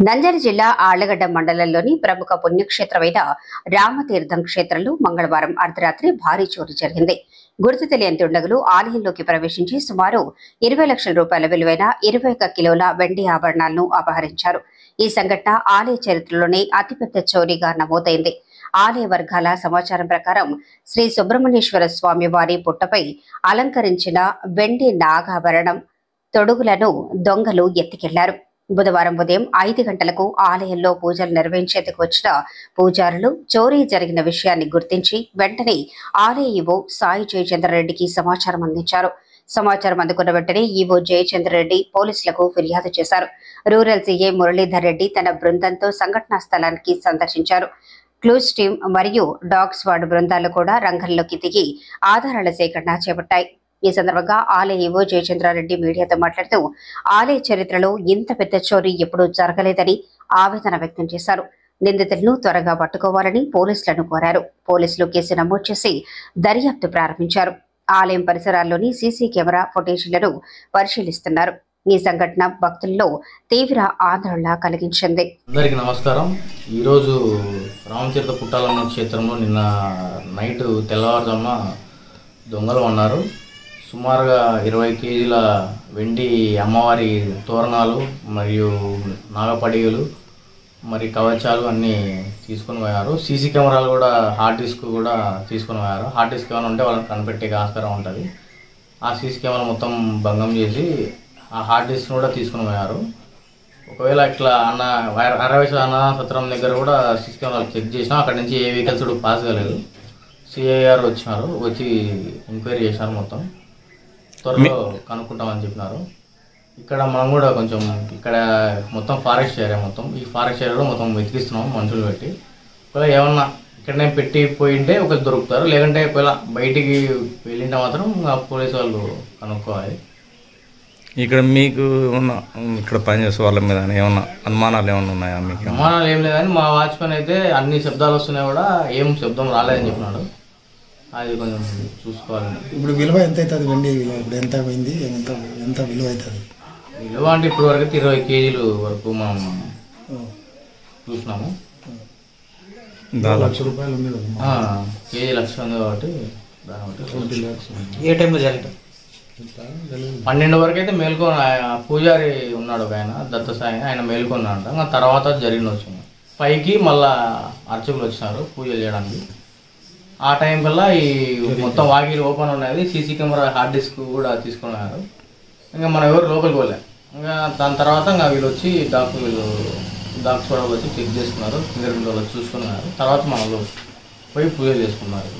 నంద్యాల జిల్లా ఆళ్లగడ్డ మండలంలోని ప్రముఖ పుణ్యక్షేత్రమైన రామతీర్థం క్షేత్రంలో మంగళవారం అర్ధరాత్రి భారీ చోరీ జరిగింది. గుర్తు తెలియని దుండగులు ఆలయంలోకి ప్రవేశించి సుమారు 20 లక్షల రూపాయల విలువైన 21 కిలోల వెండి ఆభరణాలను అపహరించారు. ఈ సంఘటన ఆలయ చరిత్రలోనే అతిపెద్ద చోరీగా నమోదైంది. ఆలయ వర్గాల సమాచారం ప్రకారం శ్రీ సుబ్రహ్మణ్యేశ్వర స్వామి వారి పుట్టపై అలంకరించిన వెండి నాగాభరణం తొడుగులను దొంగలు ఎత్తికెళ్లారు. బుధవారం ఉదయం 5 గంటలకు ఆలయంలో పూజలు నిర్వహించేందుకు వచ్చిన పూజారులు చోరీ జరిగిన విషయాన్ని గుర్తించి వెంటనే ఆలయ ఈవో సాయి జయచంద్రరెడ్డికి సమాచారం అందించారు. సమాచారం అందుకున్న వెంటనే ఈవో జయచంద్రరెడ్డి పోలీసులకు ఫిర్యాదు చేశారు. రూరల్ సీఏ మురళీధర్ రెడ్డి తన బృందంతో సంఘటనా స్థలానికి సందర్శించారు. క్లూస్ టీం మరియు డాగ్ స్క్వాడ్ బృందాలు కూడా రంగంలోకి దిగి ఆధారాల సేకరణ చేపట్టాయి. ఈ సందర్భంగా ఆలయ ఈవో జయచంద్రారెడ్డి మీడియాతో మాట్లాడుతూ ఆలయ చరిత్రలో ఇంత పెద్ద చోరీ ఎప్పుడూ జరగలేదని ఆవేదన వ్యక్తం చేశారు. నిందితులను త్వరగా పట్టుకోవాలని పోలీసులను కోరారు. పోలీసులు కేసు నమోదు చేసి దర్యాప్తు ప్రారంభించారు. ఆలయం పరిసరాల్లోని సీసీ కెమెరా ఫుటేజీలను పరిశీలిస్తున్నారు. ఈ సంఘటన భక్తుల్లో తీవ్ర ఆందోళన కలిగించింది. అందరికీ నమస్కారం. ఈరోజు రామతీర్థ పుట్టాలమ్మ క్షేత్రంలో నిన్న నైట్ తెల్లవారుజామున దొంగలు ఉన్నారు. సుమారుగా 20 కేజీల వెండి అమ్మవారి తోరణాలు మరియు నాగపడిగలు మరి కవచాలు అన్నీ తీసుకొని పోయారు. సీసీ కెమెరాలు కూడా హార్డ్ డిస్క్ కూడా తీసుకొని పోయారు. హార్డ్ డిస్క్ ఏమైనా ఉంటే వాళ్ళని కనిపెట్టే ఆస్కారం ఉంటుంది. ఆ సీసీ కెమెరా మొత్తం భంగం చేసి ఆ హార్డ్ డిస్క్ కూడా తీసుకొని పోయారు. ఒకవేళ ఇట్లా అన్న సత్రం దగ్గర కూడా సీసీ కెమెరాలు చెక్ చేసినా అక్కడి నుంచి ఏ వెహికల్స్ కూడా పాస్ కాలేదు. సిఐ గారు వచ్చినారు, వచ్చి ఎంక్వైరీ చేసినారు. మొత్తం త్వరలో కనుక్కుంటామని చెప్పినారు. ఇక్కడ మనం కూడా కొంచెం ఇక్కడ మొత్తం ఫారెస్ట్ ఏరియా, మొత్తం ఈ ఫారెస్ట్ ఏరియాలో మొత్తం వెతికిస్తున్నాం మనుషులు పెట్టి. ఒకవేళ ఏమన్నా ఇక్కడనే పెట్టి పోయింటే ఒకరు దొరుకుతారు, లేదంటే ఒకవేళ బయటికి వెళ్ళింటే మాత్రం పోలీసు వాళ్ళు కనుక్కోవాలి. ఇక్కడ మీకు ఇక్కడ పనిచేసే వాళ్ళ మీద ఏమన్నా అనుమానాలు ఏమన్నా ఉన్నాయా? మీకు అనుమానాలు ఏం లేదని మా వాచ్మెన్ అయితే అన్ని శబ్దాలు వస్తున్నాయి కూడా ఏం శబ్దం రాలేదని చెప్పినాడు. అది కొంచెం చూసుకోవాలి. ఇప్పుడు విలువ ఎంత అవుతుంది? వెండి విలువ ఇప్పుడు ఎంత పోయింది? ఎంత విలువ అవుతుంది? విలువ అంటే ఇప్పుడు వరకు 20 కేజీలు వరకు మనం చూసినాము. 1 లక్ష రూపాయలు ఉంది కదా, కేజీ లక్ష ఉంది కాబట్టి దాన్ని బట్టి. ఏ టైంలో జరిగింది? 12 వరకు అయితే మేల్కొని పూజారి ఉన్నాడు ఒక ఆయన, దత్తసాయి, ఆయన మేల్కొన్నాడంట. ఇంకా తర్వాత జరిగిన వచ్చింది. పైకి మళ్ళా అర్చకులు వచ్చినారు పూజలు చేయడానికి. ఆ టైం కల్లా ఈ మొత్తం వాకిలు ఓపెన్ ఉన్నది. సీసీ కెమెరా హార్డ్ డిస్క్ కూడా తీసుకున్నారు. ఇంకా మనం ఎవరు లోపలికి పోలే. ఇంకా దాని తర్వాత ఇంకా వీళ్ళు వచ్చి డాక్టర్ కూడా వచ్చి చెక్ చేసుకున్నారు, ఫింగర్ ప్రింట్ వాళ్ళు చూసుకున్నారు. తర్వాత మనలో పోయి పూజలు చేసుకున్నారు.